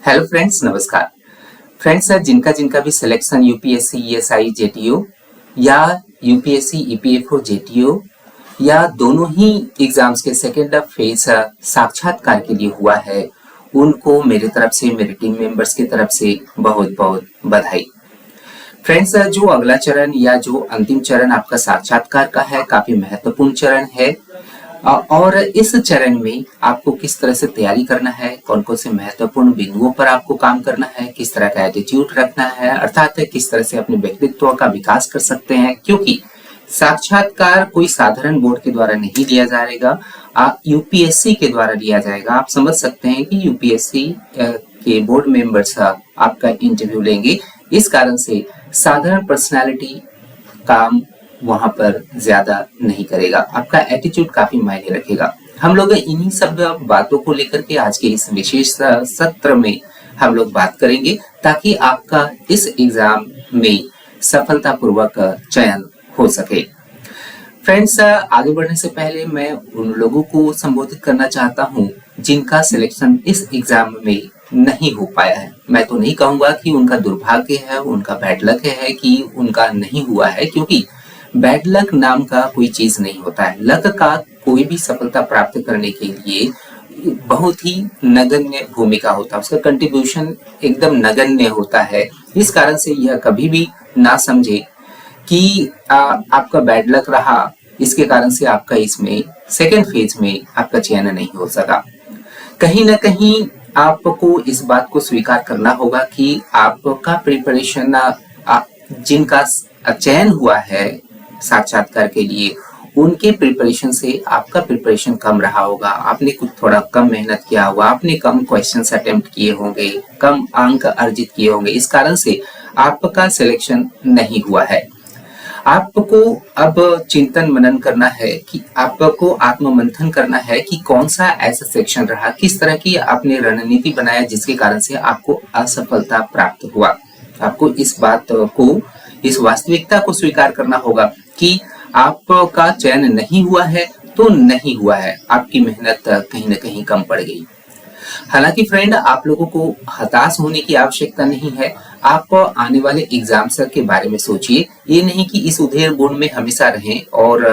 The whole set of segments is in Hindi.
हेलो फ्रेंड्स, नमस्कार। फ्रेंड्स, जिनका जिनका भी सिलेक्शन यूपीएससी ईएसआई जेटीओ या यूपीएससी ईपीएफओ जेटीओ या दोनों ही एग्जाम्स के सेकेंड फेज साक्षात्कार के लिए हुआ है, उनको मेरे तरफ से, मेरे टीम मेंबर्स की तरफ से बहुत बहुत बधाई। फ्रेंड्स, जो अगला चरण या जो अंतिम चरण आपका साक्षात्कार का है, काफी महत्वपूर्ण चरण है। और इस चरण में आपको किस तरह से तैयारी करना है, कौन कौन से महत्वपूर्ण बिंदुओं पर आपको काम करना है, किस तरह का एटीट्यूड रखना है, अर्थात किस तरह से अपने व्यक्तित्व का विकास कर सकते हैं, क्योंकि साक्षात्कार कोई साधारण बोर्ड के द्वारा नहीं लिया जाएगा, यूपीएससी के द्वारा लिया जाएगा। आप समझ सकते हैं कि यूपीएससी के बोर्ड मेंबर्स आपका इंटरव्यू लेंगे, इस कारण से साधारण पर्सनालिटी काम वहां पर ज्यादा नहीं करेगा, आपका एटीट्यूड काफी मायने रखेगा। हम लोग इन्हीं सब बातों को लेकर के आज के इस विशेष सत्र में हम लोग बात करेंगे, ताकि आपका इस एग्जाम में सफलतापूर्वक चयन हो सके। फ्रेंड्स, आगे बढ़ने से पहले मैं उन लोगों को संबोधित करना चाहता हूं जिनका सिलेक्शन इस एग्जाम में नहीं हो पाया है। मैं तो नहीं कहूंगा कि उनका दुर्भाग्य है, उनका बैड लक है कि उनका नहीं हुआ है, क्योंकि बैड लक नाम का कोई चीज नहीं होता है। लक का कोई भी सफलता प्राप्त करने के लिए बहुत ही नगण्य भूमिका होता है, उसका कंट्रीब्यूशन एकदम नगण्य होता है। इस कारण से यह कभी भी ना समझे कि आपका बैड लक रहा, इसके कारण से आपका इसमें सेकेंड फेज में आपका चयन नहीं हो सका। कहीं ना कहीं आपको इस बात को स्वीकार करना होगा कि आपका प्रिपरेशन, जिनका चयन हुआ है साक्षात्कार के लिए, उनके प्रिपरेशन से आपका प्रिपरेशन कम रहा होगा। आपने कुछ थोड़ा कम मेहनत किया होगा, आपने कम क्वेश्चंस अटेम्प्ट किए होंगे, कम अंक अर्जित किए होंगे, इस कारण से आपका सिलेक्शन नहीं हुआ है। आपको अब चिंतन मनन करना है कि आपको आत्ममंथन करना है कि कौन सा ऐसा सेक्शन रहा, किस तरह की आपने रणनीति बनाया जिसके कारण से आपको असफलता प्राप्त हुआ। आपको इस बात को, इस वास्तविकता को स्वीकार करना होगा कि आपका चयन नहीं हुआ है तो नहीं हुआ है, आपकी मेहनत कहीं ना कहीं कम पड़ गई। हालांकि फ्रेंड, आप लोगों को हताश होने की आवश्यकता नहीं है। आप आने वाले एग्जाम्स के बारे में सोचिए, ये नहीं कि इस उधेड़ बुन में हमेशा रहें और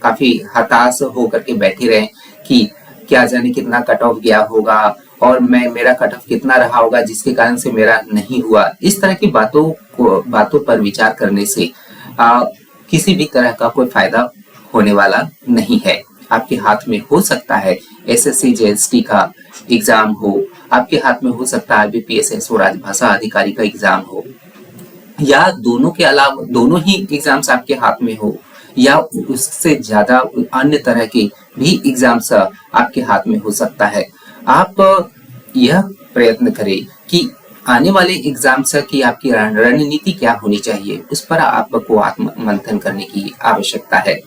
काफी हताश होकर के बैठे रहें कि क्या जाने कितना कट ऑफ गया होगा और मेरा कट ऑफ कितना रहा होगा जिसके कारण से मेरा नहीं हुआ। इस तरह की बातों पर विचार करने से किसी भी तरह का कोई फायदा होने वाला नहीं है। आपके हाथ में हो सकता है एसएससी जेएसटी का एग्जाम हो, आपके हाथ में हो सकता है आईबीपीएस और राजभाषा अधिकारी का एग्जाम हो, या दोनों के अलावा दोनों ही एग्जाम्स आपके हाथ में हो, या उससे ज्यादा अन्य तरह के भी एग्जाम्स आपके हाथ में हो सकता है। आप यह प्रयत्न करें कि आने वाले एग्जाम्स की आपकी रणनीति क्या होनी चाहिए, उस पर आपको आत्म मंथन करने की आवश्यकता है।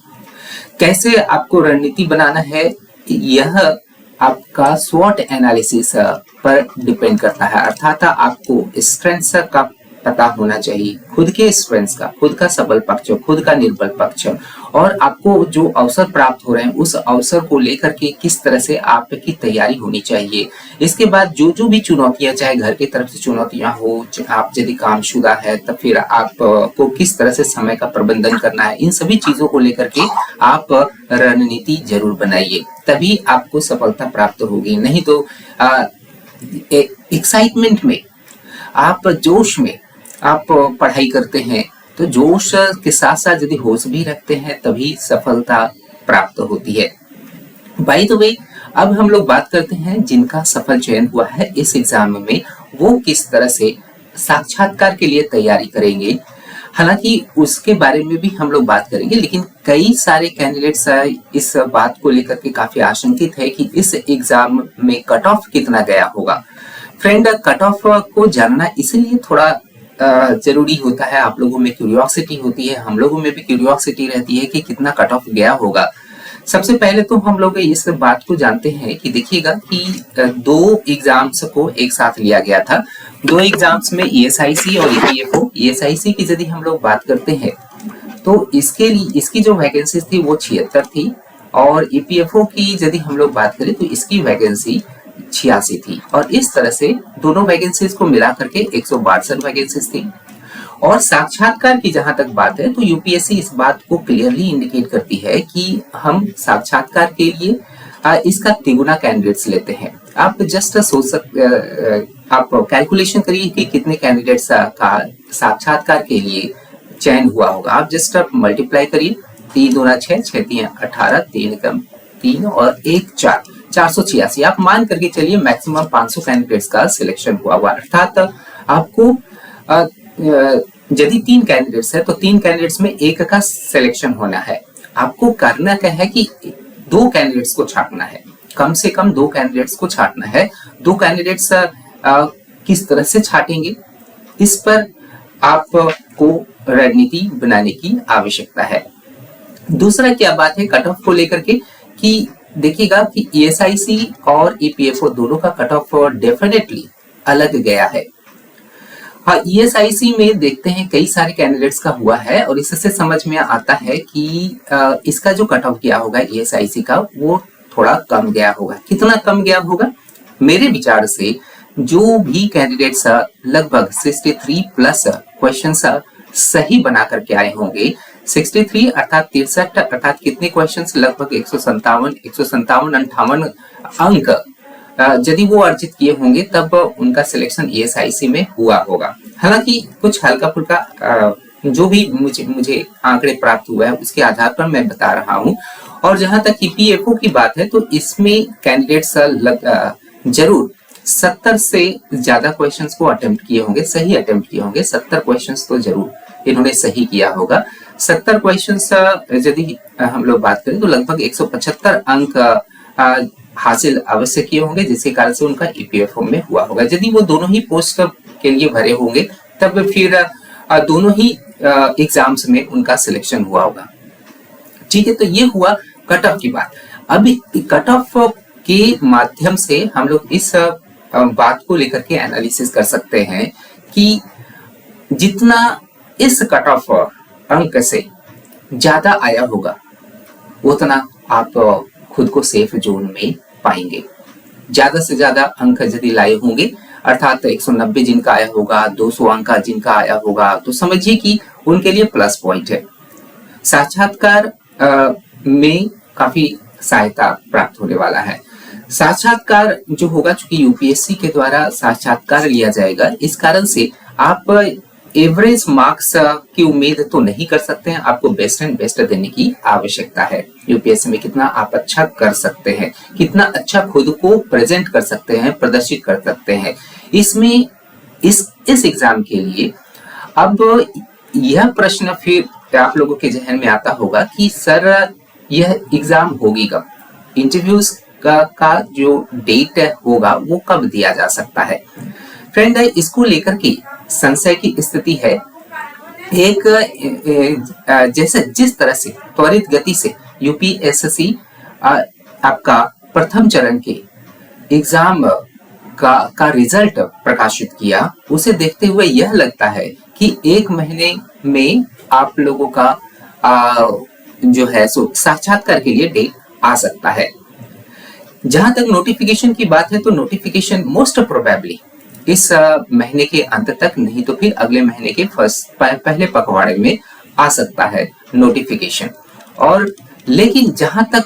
कैसे आपको रणनीति बनाना है, यह आपका स्वॉट एनालिसिस पर डिपेंड करता है। अर्थात आपको स्ट्रेंथ्स का पता होना चाहिए, खुद के स्ट्रेंथ्स का, खुद का सबल पक्ष, खुद का निर्बल पक्ष, और आपको जो अवसर प्राप्त हो रहे हैं उस अवसर को लेकर के किस तरह से आपकी तैयारी होनी चाहिए। इसके बाद जो जो भी चुनौतियां, चाहे घर की तरफ से चुनौतियां हो, आप यदि कामशुदा है तब फिर आपको किस तरह से समय का प्रबंधन करना है, इन सभी चीजों को लेकर के आप रणनीति जरूर बनाइए, तभी आपको सफलता प्राप्त होगी। नहीं तो एक्साइटमेंट में, आप जोश में आप पढ़ाई करते हैं, तो जोश के साथ साथ यदि होश भी रखते हैं तभी सफलता प्राप्त होती है। बाय द वे, अब हम लोग बात करते हैं जिनका सफल चयन हुआ है इस एग्जाम में, वो किस तरह से साक्षात्कार के लिए तैयारी करेंगे। हालांकि उसके बारे में भी हम लोग बात करेंगे, लेकिन कई सारे कैंडिडेट्स इस बात को लेकर के काफी आशंकित है कि इस एग्जाम में कट ऑफ कितना गया होगा। फ्रेंड, कट ऑफ को जानना इसलिए थोड़ा जरूरी होता है, आप लोगों में क्यूरियोसिटी होती है, हम लोगों में भी क्यूरियोसिटी रहती है कि कितना कट ऑफ गया होगा। सबसे पहले तो हम लोग इस बात को जानते हैं कि देखिएगा कि दो एग्जाम्स को एक साथ लिया गया था। दो एग्जाम्स में ईएसआईसी और ईपीएफओ। ईएसआईसी की यदि हम लोग बात करते हैं तो इसके लिए इसकी जो वैकेंसी थी वो 76 थी, और ईपीएफओ की यदि हम लोग बात करें तो इसकी वैकेंसी 486 थी और इस तरह से दोनों वैकेंसीज को मिला करके 162 वैकेंसीज थी। और साक्षात्कार की जहां तक बात है तो यूपीएससी इस बात को क्लियरली इंडिकेट करती है कि हम साक्षात्कार के लिए इसका तिगुना कैंडिडेट्स लेते हैं। आप जस्ट आप कैलकुलेशन करिए कि कितने कैंडिडेट्स का साक्षात्कार के लिए चयन हुआ होगा। आप जस्ट मल्टीप्लाई करिए, 3 दूना 6, 6 3 18, 3 कम 3 और 1 4, 486। आप मान करके चलिए मैक्सिमम 500 कैंडिडेट्स का सिलेक्शन हुआ हुआ। अर्थात आपको यदि 3 कैंडिडेट्स है तो 3 कैंडिडेट्स में एक का सिलेक्शन होना है। आपको करना क्या है कि 2 कैंडिडेट्स को छांटना है, कम से कम 2 कैंडिडेट्स को छांटना है। 2 कैंडिडेट्स किस तरह से छांटेंगे, इस पर आपको रणनीति बनाने की आवश्यकता है। दूसरा क्या बात है कट ऑफ को लेकर के कि देखिएगा कि ईएसआईसी और ईपीएफओ दोनों का कट ऑफ डेफिनेटली अलग गया है। हाँ, ईएसआईसी में देखते हैं कई सारे कैंडिडेट्स का हुआ है और इससे समझ में आता है कि इसका जो कट ऑफ गया होगा ईएसआईसी का वो थोड़ा कम गया होगा। कितना कम गया होगा? मेरे विचार से जो भी कैंडिडेट्स लगभग 63 प्लस क्वेश्चन सही बना करके आए होंगे, 63 अर्थात 63 अर्थात कितने क्वेश्चंस, लगभग 157 58 अंक यदि वो अर्जित किए होंगे तब उनका सिलेक्शन ईएसआईसी में हुआ होगा। हालांकि कुछ हल्का फुल्का जो भी मुझे आंकड़े प्राप्त हुआ है उसके आधार पर मैं बता रहा हूं। और जहां तक ईपीएफओ की बात है तो इसमें कैंडिडेट्स जरूर 70 से ज्यादा क्वेश्चंस को अटेम्प्ट किए होंगे, सही अटेम्प्ट किए होंगे। 70 क्वेश्चंस तो जरूर इन्होंने सही किया होगा। 70 क्वेश्चंस यदि हम लोग बात करें तो लगभग 175 अंक हासिल अवश्य किए होंगे, जिसके कारण से उनका ईपीएफओ में हुआ होगा। यदि वो दोनों ही पोस्ट के लिए भरे होंगे तब फिर दोनों ही एग्जाम्स में उनका सिलेक्शन हुआ होगा। ठीक है, तो ये हुआ कट ऑफ की बात। अभी कट ऑफ के माध्यम से हम लोग इस बात को लेकर के एनालिसिस कर सकते हैं कि जितना इस कट ऑफ अंक से ज्यादा आया होगा उतना आप खुद को सेफ जोन में पाएंगे। ज्यादा से ज्यादा अंक यदि लाए होंगे अर्थात 190 जिनका आया होगा, 200 अंक जिनका आया होगा, तो समझिए कि उनके लिए प्लस पॉइंट है। साक्षात्कार में काफी सहायता प्राप्त होने वाला है। साक्षात्कार जो होगा, चूंकि यूपीएससी के द्वारा साक्षात्कार लिया जाएगा, इस कारण से आप एवरेज मार्क्स की उम्मीद तो नहीं कर सकते हैं। आपको बेस्ट एंड बेस्ट देने की आवश्यकता है। यूपीएससी में कितना आप अच्छा कर सकते हैं, कितना अच्छा खुद को प्रेजेंट कर सकते हैं, प्रदर्शित कर सकते हैं, इसमें इस एग्जाम के लिए अब यह प्रश्न फिर आप लोगों के जहन में आता होगा कि सर यह एग्जाम होगी कब, इंटरव्यूज का जो डेट होगा वो कब दिया जा सकता है। फ्रेंड, इसको लेकर के संशय की स्थिति है। एक जैसे जिस तरह से त्वरित गति से यूपीएससी आपका प्रथम चरण के एग्जाम का रिजल्ट प्रकाशित किया, उसे देखते हुए यह लगता है कि 1 महीने में आप लोगों का जो है सो साक्षात्कार के लिए डेट आ सकता है। जहां तक नोटिफिकेशन की बात है तो नोटिफिकेशन मोस्ट प्रोबेबली इस महीने के अंत तक, नहीं तो फिर अगले महीने के पहले पखवाड़े में आ सकता है नोटिफिकेशन। और लेकिन जहां तक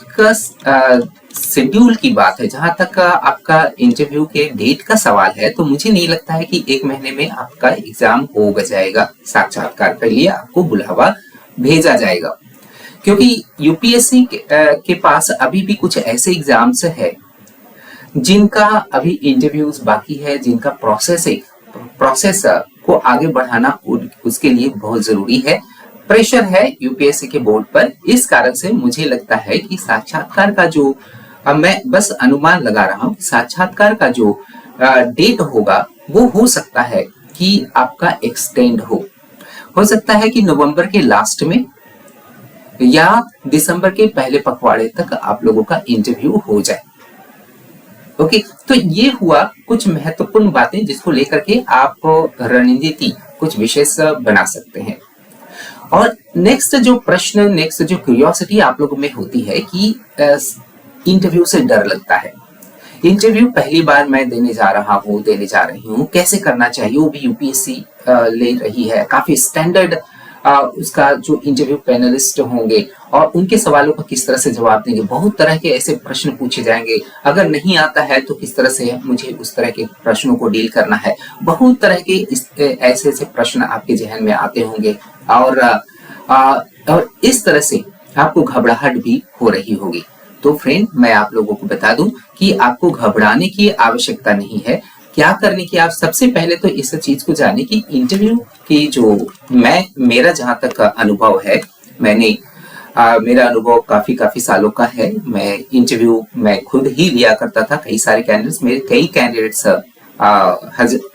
शेड्यूल की बात है, जहां तक आपका इंटरव्यू के डेट का सवाल है, तो मुझे नहीं लगता है कि 1 महीने में आपका एग्जाम हो जाएगा। साक्षात्कार के लिए आपको बुलावा भेजा जाएगा, क्योंकि यूपीएससी के पास अभी भी कुछ ऐसे एग्जाम्स है जिनका अभी इंटरव्यूज बाकी है, जिनका प्रोसेस को आगे बढ़ाना उसके लिए बहुत जरूरी है। प्रेशर है यूपीएससी के बोर्ड पर। इस कारण से मुझे लगता है कि साक्षात्कार का जो मैं बस अनुमान लगा रहा हूँ, साक्षात्कार का जो डेट होगा वो हो सकता है कि आपका एक्सटेंड हो सकता है कि नवंबर के लास्ट में या दिसंबर के पहले पखवाड़े तक आप लोगों का इंटरव्यू हो जाए। ओके, तो ये हुआ कुछ महत्वपूर्ण बातें जिसको लेकर के आप रणनीति कुछ विशेष बना सकते हैं। और नेक्स्ट जो क्यूरियोसिटी आप लोगों में होती है कि इंटरव्यू से डर लगता है। इंटरव्यू पहली बार मैं देने जा रही हूँ, कैसे करना चाहिए, वो भी यूपीएससी ले रही है। काफी स्टैंडर्ड उसका जो इंटरव्यू पैनलिस्ट होंगे और उनके सवालों का किस तरह से जवाब देंगे, बहुत तरह के ऐसे प्रश्न पूछे जाएंगे। अगर नहीं आता है तो किस तरह से मुझे उस तरह के प्रश्नों को डील करना है, बहुत तरह के ऐसे ऐसे प्रश्न आपके जहन में आते होंगे और इस तरह से आपको घबराहट भी हो रही होगी। तो फ्रेंड, मैं आप लोगों को बता दूं कि आपको घबराने की आवश्यकता नहीं है। क्या करने की, आप सबसे पहले तो इस चीज को जाने कि इंटरव्यू की जो मेरा जहां तक अनुभव है, मेरा अनुभव काफी सालों का है। मैं खुद ही लिया करता था। कई सारे कैंडिडेट्स, मेरे कई कैंडिडेट्स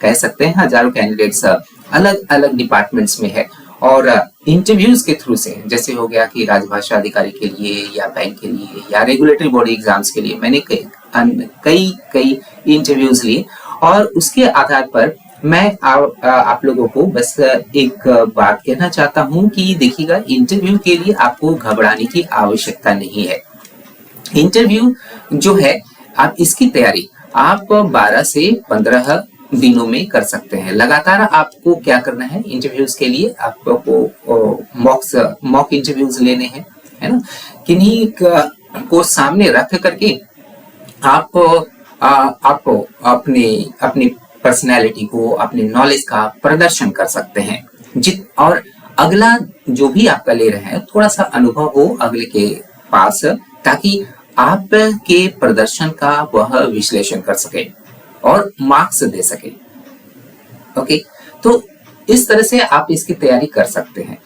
कह सकते हैं हजारों कैंडिडेट्स अलग अलग डिपार्टमेंट्स में है और इंटरव्यूज के थ्रू से, जैसे हो गया कि राजभाषा अधिकारी के लिए या बैंक के लिए या रेगुलेटरी बॉडी एग्जाम्स के लिए, मैंने कई इंटरव्यूज लिए और उसके आधार पर मैं आप लोगों को बस एक बात कहना चाहता हूं कि देखिएगा, इंटरव्यू के लिए आपको घबराने की आवश्यकता नहीं है। इंटरव्यू जो है, आप इसकी तैयारी आप 12 से 15 दिनों में कर सकते हैं। लगातार आपको क्या करना है, इंटरव्यूज के लिए आपको मॉक इंटरव्यूज लेने हैं, है ना। किन्हीं को सामने रख करके आप अपनी पर्सनैलिटी को, अपने नॉलेज का प्रदर्शन कर सकते हैं। और अगला जो भी आपका ले रहे हैं, थोड़ा सा अनुभव हो अगले के पास, ताकि आपके प्रदर्शन का वह विश्लेषण कर सके और मार्क्स दे सके। ओके, तो इस तरह से आप इसकी तैयारी कर सकते हैं।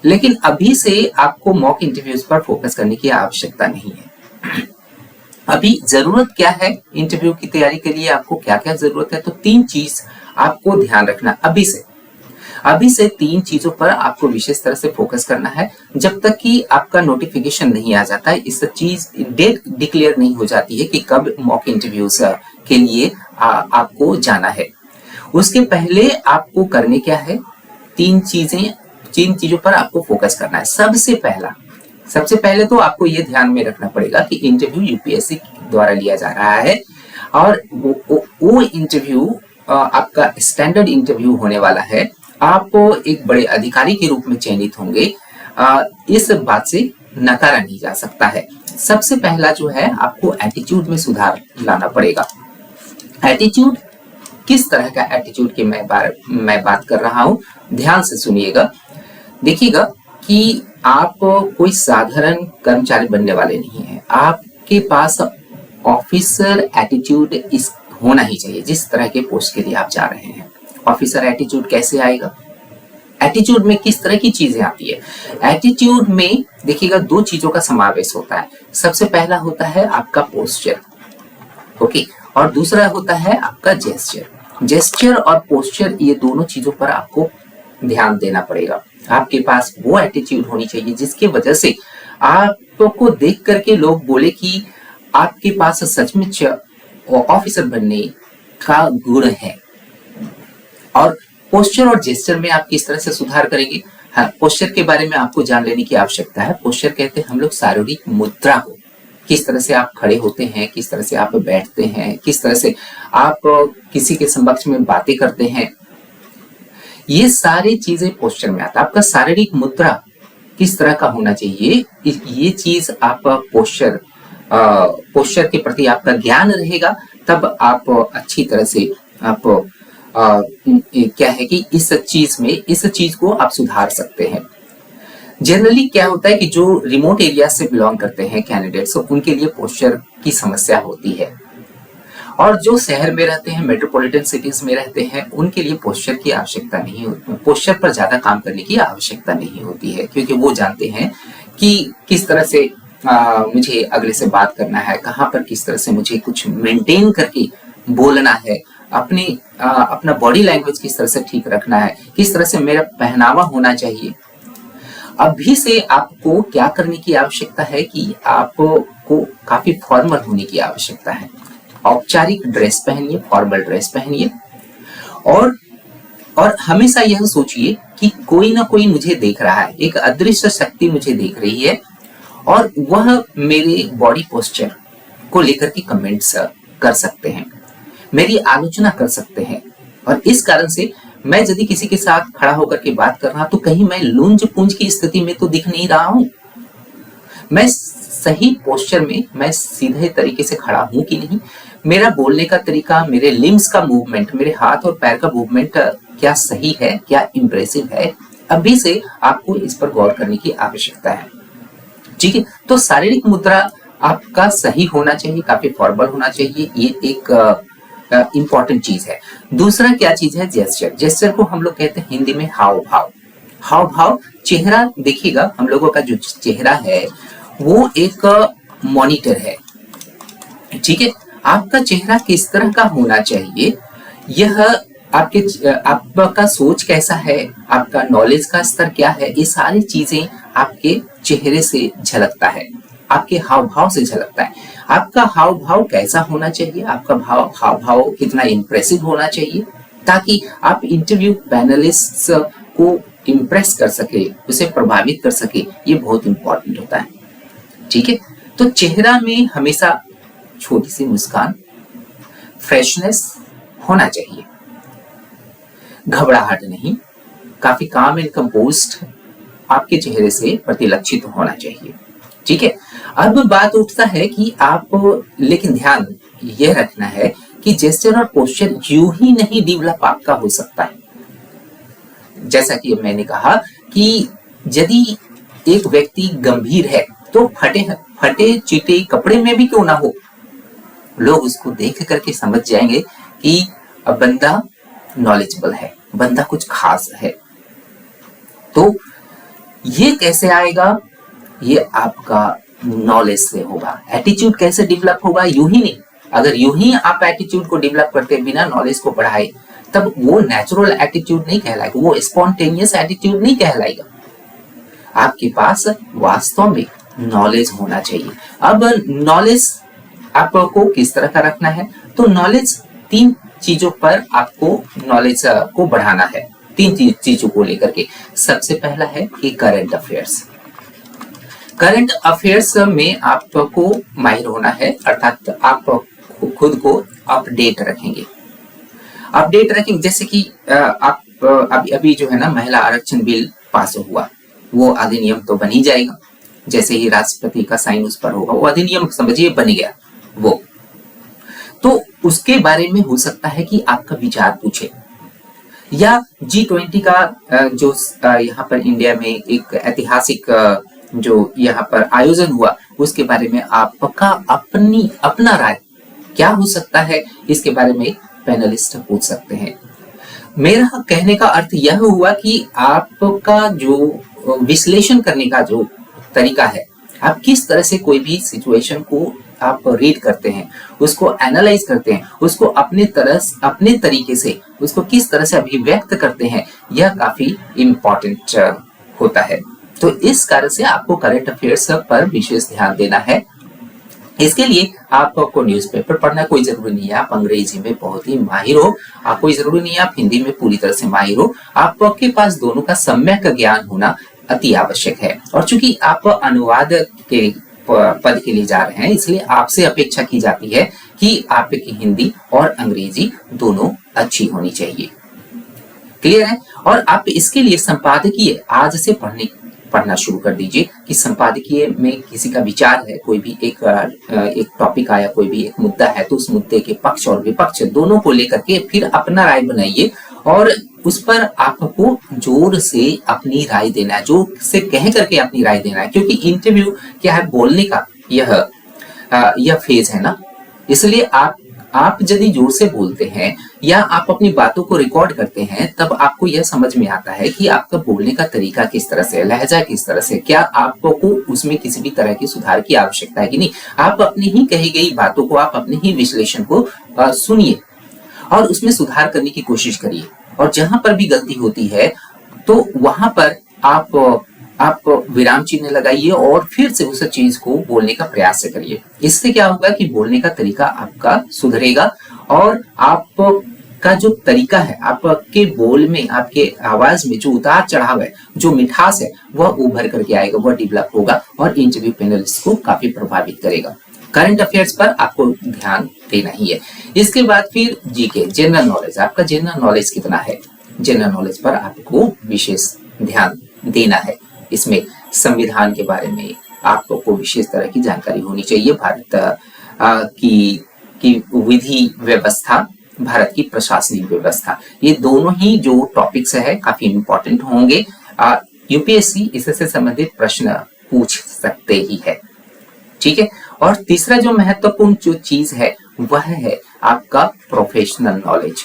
लेकिन अभी से आपको मॉक इंटरव्यूज पर फोकस करने की आवश्यकता नहीं है। अभी जरूरत क्या है इंटरव्यू की तैयारी के लिए, आपको क्या क्या जरूरत है, तो 3 चीज आपको ध्यान रखना। अभी से 3 चीजों पर आपको विशेष तरह से फोकस करना है। जब तक कि आपका नोटिफिकेशन नहीं आ जाता है, इस चीज डेट डिक्लेयर नहीं हो जाती है कि कब मॉक इंटरव्यूज के लिए आपको जाना है, उसके पहले आपको करने क्या है, 3 चीजों पर आपको फोकस करना है। सबसे पहले तो आपको ये ध्यान में रखना पड़ेगा कि इंटरव्यू यूपीएससी द्वारा लिया जा रहा है और वो इंटरव्यू आपका स्टैंडर्ड इंटरव्यू होने वाला है। आप एक बड़े अधिकारी के रूप में चयनित होंगे, इस बात से नकारा नहीं जा सकता है। सबसे पहला जो है, आपको एटीट्यूड में सुधार लाना पड़ेगा। एटीट्यूड, किस तरह का एटीट्यूड की मैं बात कर रहा हूं, ध्यान से सुनिएगा। देखिएगा कि आप कोई साधारण कर्मचारी बनने वाले नहीं हैं। आपके पास ऑफिसर एटीट्यूड होना ही चाहिए। जिस तरह के पोस्ट के लिए आप जा रहे हैं, ऑफिसर एटीट्यूड कैसे आएगा, एटीट्यूड में किस तरह की चीजें आती है। एटीट्यूड में देखिएगा 2 चीजों का समावेश होता है। सबसे पहला होता है आपका पोस्चर, ओके, और दूसरा होता है आपका जेस्चर और पोस्चर, ये दोनों चीजों पर आपको ध्यान देना पड़ेगा। आपके पास वो एटीट्यूड होनी चाहिए जिसकी वजह से आपको देख करके लोग बोले कि आपके पास सचमुच ऑफिसर बनने का गुण है। और पोस्चर और जेस्चर में आप किस तरह से सुधार करेंगे, हाँ, पोस्चर के बारे में आपको जान लेने की आवश्यकता है। पोस्चर कहते हैं हम लोग शारीरिक मुद्रा को, किस तरह से आप खड़े होते हैं, किस तरह से आप बैठते हैं, किस तरह से आप किसी के समक्ष में बातें करते हैं, ये सारी चीजें पोस्चर में आता है। आपका शारीरिक मुद्रा किस तरह का होना चाहिए, ये चीज आप पोस्चर के प्रति आपका ज्ञान रहेगा, तब आप अच्छी तरह से आप क्या है कि इस चीज को आप सुधार सकते हैं। जनरली क्या होता है कि जो रिमोट एरिया से बिलोंग करते हैं कैंडिडेट्स, उनके लिए पोस्चर की समस्या होती है, और जो शहर में रहते हैं, मेट्रोपॉलिटन सिटीज में रहते हैं, उनके लिए पोस्चर की आवश्यकता नहीं होती, पोस्चर पर ज्यादा काम करने की आवश्यकता नहीं होती है, क्योंकि वो जानते हैं कि किस तरह से मुझे अगले से बात करना है, कहाँ पर किस तरह से मुझे कुछ मेंटेन करके बोलना है, अपना बॉडी लैंग्वेज किस तरह से ठीक रखना है, किस तरह से मेरा पहनावा होना चाहिए। अभी से आपको क्या करने की आवश्यकता है कि आपको काफी फॉर्मल होने की आवश्यकता है। औपचारिक ड्रेस पहनिए, फॉर्मल ड्रेस पहनिए, और हमेशा यह सोचिए कि कोई ना कोई मुझे देख रहा है, एक अदृश्य शक्ति मुझे देख रही है और वह मेरे बॉडी पोस्चर को लेकर के कमेंट्स कर सकते हैं, मेरी आलोचना कर सकते हैं। और इस कारण से मैं यदि किसी के साथ खड़ा होकर के बात कर रहा तो कहीं मैं लुंज पुंज की स्थिति में तो दिख नहीं रहा हूं, मैं सही पोस्चर में, मैं सीधे तरीके से खड़ा हूं कि नहीं, मेरा बोलने का तरीका, मेरे लिम्स का मूवमेंट, मेरे हाथ और पैर का मूवमेंट क्या सही है, क्या इंप्रेसिव है। अभी से आपको इस पर गौर करने की आवश्यकता है। ठीक है, तो शारीरिक मुद्रा आपका सही होना चाहिए, काफी फॉर्मल होना चाहिए, ये एक इंपॉर्टेंट चीज है। दूसरा क्या चीज है? जेस्चर। जेस्चर को हम लोग कहते हैं हिंदी में हाव भाव। हाव भाव, चेहरा देखिएगा, हम लोगों का जो चेहरा है वो एक मॉनिटर है। ठीक है, आपका चेहरा किस तरह का होना चाहिए, यह आपका सोच कैसा है, आपका नॉलेज का स्तर क्या है, ये सारी चीजें आपके चेहरे से झलकता है, आपके हाव भाव से झलकता है। आपका हाव भाव कैसा होना चाहिए, आपका हाव भाव कितना इंप्रेसिव होना चाहिए, ताकि आप इंटरव्यू पैनलिस्ट को इंप्रेस कर सके, उसे प्रभावित कर सके, ये बहुत इंपॉर्टेंट होता है। ठीक है, तो चेहरा में हमेशा छोटी सी मुस्कान, फ्रेशनेस होना चाहिए, घबराहट नहीं, काफी काम एंड कंपोज्ड आपके चेहरे से प्रतिलक्षित होना चाहिए। ठीक है, अब बात उठता है कि आप, लेकिन ध्यान यह रखना है कि जेस्चर और पोस्चर यूं ही नहीं डेवलप आपका हो सकता है। जैसा कि मैंने कहा कि यदि एक व्यक्ति गंभीर है तो फटे चिटे कपड़े में भी क्यों ना हो, लोग उसको देख करके समझ जाएंगे कि बंदा नॉलेजेबल है, बंदा कुछ खास है। तो ये कैसे आएगा? ये आपका नॉलेज से होगा। एटीट्यूड कैसे डेवलप होगा? यूं ही नहीं। अगर यूं ही आप एटीट्यूड को डेवलप करते बिना नॉलेज को बढ़ाए, तब वो नेचुरल एटीट्यूड नहीं कहलाएगा, वो स्पॉन्टेनियस एटीट्यूड नहीं कहलाएगा। आपके पास वास्तव में नॉलेज होना चाहिए। अब नॉलेज आपको किस तरह का रखना है? तो नॉलेज, 3 चीजों पर आपको नॉलेज को बढ़ाना है, 3 चीजों को लेकर के। सबसे पहला है कि करंट अफेयर्स। करंट अफेयर्स में आपको माहिर होना है, अर्थात आप खुद को अपडेट रखेंगे। अपडेट रखेंगे जैसे कि आप अभी जो है ना, महिला आरक्षण बिल पास हुआ, वो अधिनियम तो बन ही जाएगा। जैसे ही राष्ट्रपति का साइन उस पर होगा, वो अधिनियम समझिए बन गया। वो तो उसके बारे में हो सकता है कि आपका विचार पूछे, या G20 का जो यहाँ पर इंडिया में एक ऐतिहासिक जो यहाँ पर आयोजन हुआ, उसके बारे में आपका अपना राय क्या हो सकता है, इसके बारे में पैनलिस्ट पूछ सकते हैं। मेरा कहने का अर्थ यह हुआ कि आपका जो विश्लेषण करने का जो तरीका है, आप किस तरह से कोई भी सिचुएशन को आप रीड करते हैं, उसको एनालाइज करते हैं, उसको अपने तरीके से उसको किस तरह से अभिव्यक्त करते हैं, यह काफी इम्पोर्टेंट होता है। तो इस कारण से आपको करंट अफेयर्स पर विशेष ध्यान देना है। इसके लिए आपको न्यूज़पेपर पढ़ना कोई जरूरी नहीं है, आप अंग्रेजी में बहुत ही माहिर हो, कोई जरूरी नहीं है आप हिंदी में पूरी तरह से माहिर हो, आपके पास दोनों का सम्यक ज्ञान होना अति आवश्यक है। और चूंकि आप अनुवाद के पद के लिए जा रहे हैं, इसलिए आपसे अपेक्षा की जाती है कि आपकी हिंदी और अंग्रेजी दोनों अच्छी होनी चाहिए। क्लियर है? और आप इसके लिए संपादकीय आज से पढ़ना शुरू कर दीजिए कि संपादकीय में किसी का विचार है, कोई भी एक टॉपिक आया, कोई भी एक मुद्दा है, तो उस मुद्दे के पक्ष और विपक्ष दोनों को लेकर के फिर अपना राय बनाइए और उस पर आपको जोर से अपनी राय देना है, जोर से कह करके अपनी राय देना है। क्योंकि इंटरव्यू क्या है, बोलने का यह फेज है ना, इसलिए आप यदि जोर से बोलते हैं या आप अपनी बातों को रिकॉर्ड करते हैं, तब आपको यह समझ में आता है कि आपका बोलने का तरीका किस तरह से, लहजा किस तरह से, क्या आपको उसमें किसी भी तरह की सुधार की आवश्यकता है कि नहीं। आप अपनी ही कही गई बातों को, आप अपने ही विश्लेषण को सुनिए और उसमें सुधार करने की कोशिश करिए। और जहां पर भी गलती होती है तो वहां पर आप विराम चिन्ह लगाइए और फिर से उस चीज को बोलने का प्रयास करिए। इससे क्या होगा कि बोलने का तरीका आपका सुधरेगा और आपका जो तरीका है, आपके बोल में, आपके आवाज में जो उतार चढ़ाव है, जो मिठास है, वह उभर करके आएगा, वह डेवलप होगा और इंटरव्यू पैनलिस्ट को काफी प्रभावित करेगा। करंट अफेयर्स पर आपको ध्यान देना ही है। इसके बाद फिर जीके, जनरल नॉलेज, आपका जनरल नॉलेज कितना है, जनरल नॉलेज पर आपको विशेष ध्यान देना है। इसमें संविधान के बारे में आपको विशेष तरह की जानकारी होनी चाहिए, भारत की विधि व्यवस्था, भारत की प्रशासनिक व्यवस्था, ये दोनों ही जो टॉपिक्स है काफी इंपॉर्टेंट होंगे। यूपीएससी इससे संबंधित प्रश्न पूछ सकते ही है, ठीक है। और तीसरा जो महत्वपूर्ण जो चीज है वह है आपका प्रोफेशनल नॉलेज।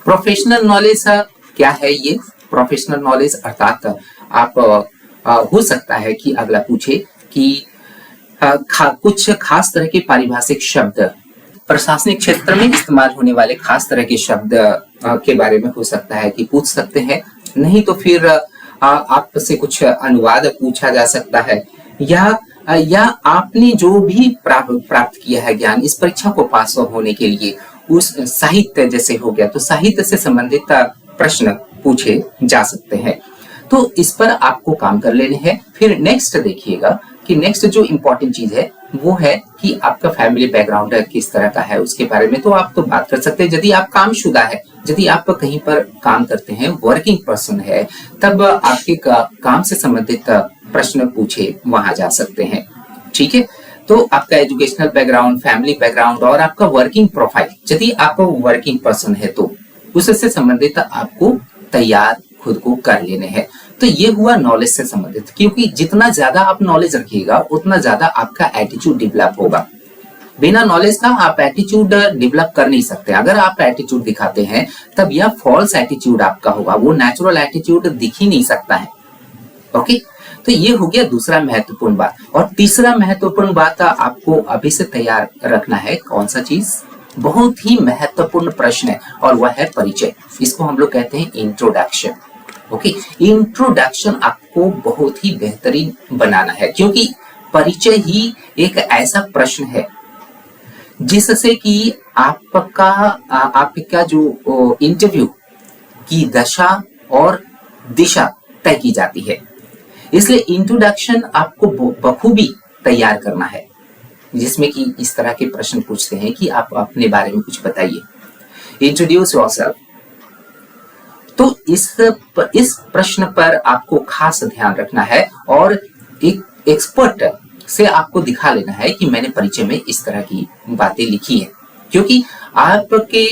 प्रोफेशनल नॉलेज क्या है? ये प्रोफेशनल नॉलेज अर्थात आप हो सकता है कि अगला पूछे कि कुछ खास तरह के पारिभाषिक शब्द, प्रशासनिक क्षेत्र में इस्तेमाल होने वाले खास तरह के शब्द के बारे में हो सकता है कि पूछ सकते हैं। नहीं तो फिर आपसे कुछ अनुवाद पूछा जा सकता है, या आपने जो भी प्राप्त किया है ज्ञान इस परीक्षा को पास होने के लिए, उस साहित्य जैसे हो गया तो साहित्य से संबंधित प्रश्न पूछे जा सकते हैं। तो इस पर आपको काम कर लेने हैं। फिर नेक्स्ट देखिएगा कि नेक्स्ट जो इम्पोर्टेंट चीज है वो है कि आपका फैमिली बैकग्राउंड किस तरह का है, उसके बारे में तो आप तो बात कर सकते हैं। यदि आप कामशुदा है, यदि आप कहीं पर काम करते हैं, वर्किंग पर्सन है, तब आपके काम से संबंधित प्रश्न पूछे वहां जा सकते हैं, ठीक है। तो आपका एजुकेशनल बैकग्राउंड, फैमिली बैकग्राउंड और आपका वर्किंग प्रोफाइल, यदि आप वर्किंग पर्सन है तो उससे संबंधित आपको तैयार खुद को कर लेने हैं। तो ये हुआ नॉलेज से संबंधित, क्योंकि जितना ज्यादा आप नॉलेज रखिएगा उतना ज्यादा आपका एटीट्यूड डेवलप होगा। बिना नॉलेज का आप एटीट्यूड डेवलप कर नहीं सकते। अगर आप एटीट्यूड दिखाते हैं तब यह फॉल्स एटीट्यूड आपका होगा, वो नेचुरल एटीट्यूड दिख ही नहीं सकता है। ओके, तो ये हो गया दूसरा महत्वपूर्ण बात। और तीसरा महत्वपूर्ण बात आपको अभी से तैयार रखना है। कौन सा चीज? बहुत ही महत्वपूर्ण प्रश्न है और वह है परिचय। इसको हम लोग कहते हैं इंट्रोडक्शन। ओके, इंट्रोडक्शन आपको बहुत ही बेहतरीन बनाना है, क्योंकि परिचय ही एक ऐसा प्रश्न है जिससे कि आपका जो इंटरव्यू की दशा और दिशा तय की जाती है। इसलिए इंट्रोडक्शन आपको बखूबी तैयार करना है, जिसमें कि इस तरह के प्रश्न पूछते हैं कि आप अपने बारे में कुछ बताइए, इंट्रोड्यूस योरसेल्फ। तो इस प्रश्न पर आपको खास ध्यान रखना है और एक एक्सपर्ट से आपको दिखा लेना है कि मैंने परिचय में इस तरह की बातें लिखी है, क्योंकि आपके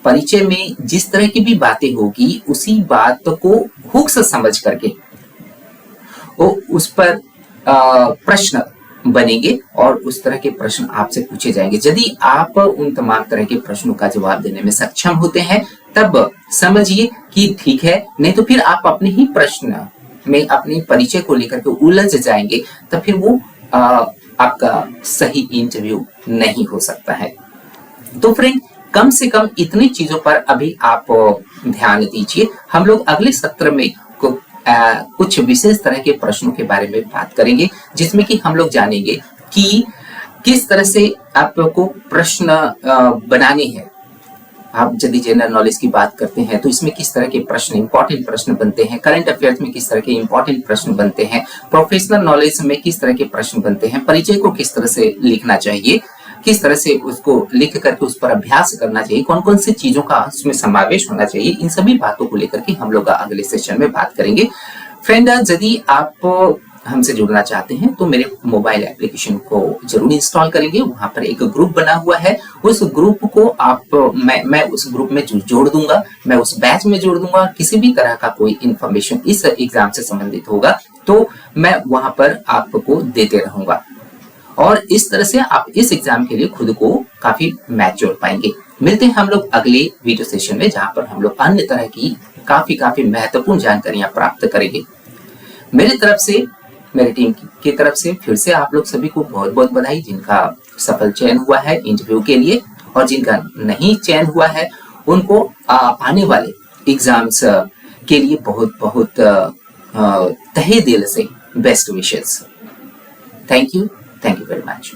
परिचय में जिस तरह की भी बातें होगी उसी बात को हुक्स समझ करके उस पर प्रश्न बनेंगे और उस तरह के प्रश्न आपसे पूछे जाएंगे। यदि आप उन तमाम तरह के प्रश्नों का जवाब देने में सक्षम होते हैं तब समझिए कि ठीक है, नहीं तो फिर आप अपने ही प्रश्न में अपने परिचय को लेकर के उलझ जाएंगे, तब फिर वो आपका सही इंटरव्यू नहीं हो सकता है। तो फ्रेंड, कम से कम इतनी चीजों पर अभी आप ध्यान दीजिए। हम लोग अगले सत्र में कुछ विशेष तरह के प्रश्नों के बारे में बात करेंगे, जिसमें कि हम लोग जानेंगे कि किस तरह से आपको प्रश्न बनाने हैं। आप यदि जनरल नॉलेज की बात करते हैं तो इसमें किस तरह के प्रश्न, इंपॉर्टेंट प्रश्न बनते हैं, करंट अफेयर्स में किस तरह के इंपॉर्टेंट प्रश्न बनते हैं, प्रोफेशनल नॉलेज में किस तरह के प्रश्न बनते हैं, परिचय को किस तरह से लिखना चाहिए, किस तरह से उसको लिख करके उस पर अभ्यास करना चाहिए, कौन कौन सी चीजों का उसमें समावेश होना चाहिए, इन सभी बातों को लेकर के हम लोग अगले सेशन में बात करेंगे। फ्रेंड, यदि आप हमसे जुड़ना चाहते हैं तो मेरे मोबाइल एप्लीकेशन को जरूर इंस्टॉल करेंगे। वहां पर एक ग्रुप बना हुआ है, उस ग्रुप को मैं उस ग्रुप में जोड़ दूंगा, मैं उस बैच में जोड़ दूंगा। किसी भी तरह का कोई इंफॉर्मेशन इस एग्जाम से संबंधित होगा तो मैं वहां पर आपको देते रहूंगा, और इस तरह से आप इस एग्जाम के लिए खुद को काफी मैच्योर पाएंगे। मिलते हैं हम लोग अगले वीडियो सेशन में, जहां पर हम लोग अन्य तरह की काफी महत्वपूर्ण जानकारियां प्राप्त करेंगे। मेरी तरफ से, मेरी टीम की तरफ से फिर से आप लोग सभी को बहुत बहुत बधाई, जिनका सफल चयन हुआ है इंटरव्यू के लिए, और जिनका नहीं चयन हुआ है उनको आने वाले एग्जाम्स के लिए बहुत बहुत तहे दिल से best wishes. Thank you very much.